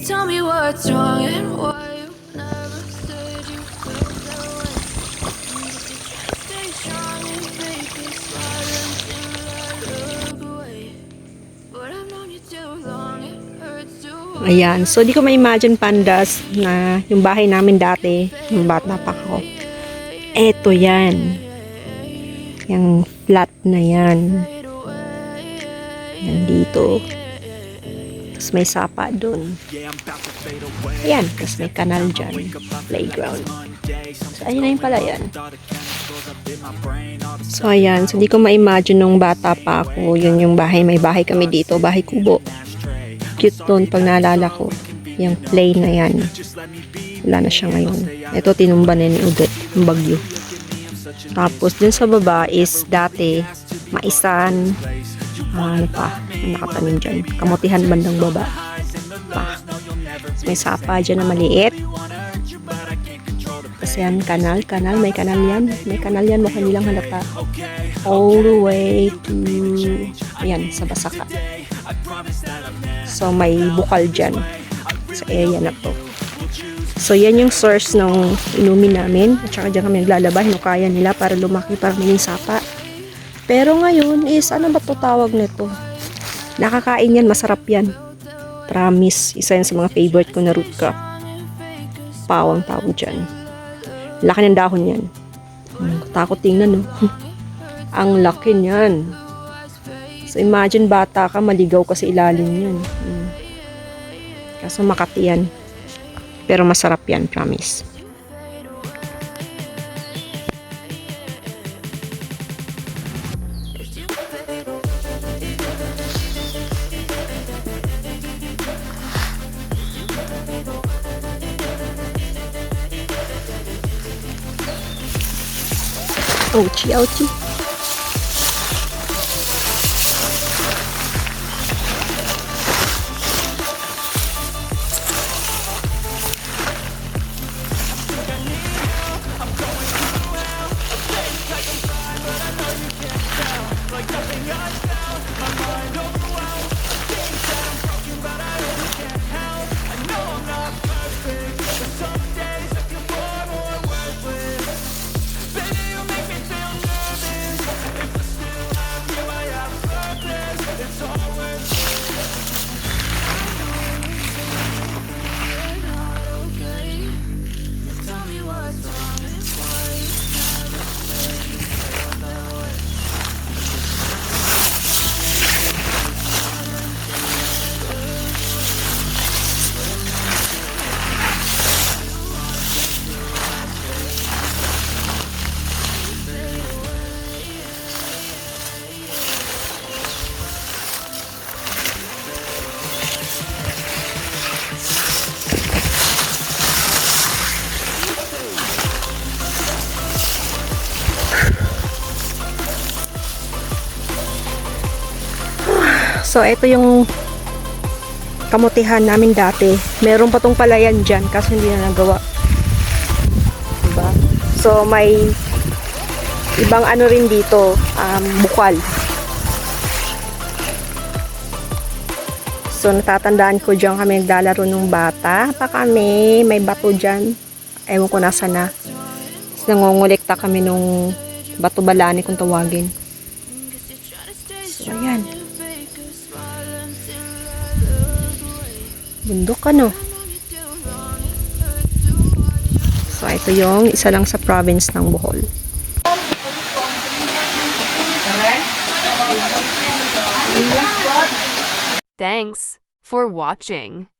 Tell me what's wrong and why you never said you felt that way. Just to try to stay strong and fake this silence until I look away. But I've known you too long, it hurts to watch. Ayan. So, di ko ma-imagine, pandas, na yung bahay namin dati, yung bata pa ako. Eto yan. Yung flat na yan. Yan dito. Tapos may sapa dun. Ayan. Tapos may kanal dyan. Playground. So, ayun na yung pala yan. So, ayan. So, di ko ma-imagine nung bata pa ako. Yun yung bahay. May bahay kami dito. Bahay kubo. Cute doon pag naalala ko. Yung play na yan. Wala na siya ngayon. Ito tinumba na ni Udet. Yung bagyo. Tapos dun sa baba is dati maisan. Ano pa? Ang nakatanim dyan. Kamutihan bandang baba. Pa. May sapa dyan na maliit. Kasi yan, kanal. May kanal yan. May kanal yan. Mukhang nilang halata. All the way to yan, sa Basaka. So, may bukal dyan sa area na to. So, yan yung source ng inumin namin. At saka dyan kami naglalaba. Hinukaya nila para lumaki, para maging sapa. Pero ngayon is, ano ba ito tawag nito? Nakakain yan, masarap yan. Promise, isa yan sa mga favorite ko na root crop. Pawang tawag dyan. Laki ng dahon yan. Takot tingnan, no? Ang laki niyan. So, imagine bata ka, maligaw ka sa ilalim yan. Kaso Makati yan. Pero masarap yan, promise. Ouchie, ouchie. So, ito yung kamutihan namin dati. Meron pa tong palayan dyan kasi hindi na nagawa. Diba? So, may ibang ano rin dito, bukal. So, natatandaan ko dyan kami naglalaro nung bata. Pa kami, may bato dyan. Ewan ko nasa na. Nangongolekta kami nung bato balani kung tawagin. So, ayan. Bundok ano. So, ito yung isa lang sa province ng Bohol. Thanks for watching.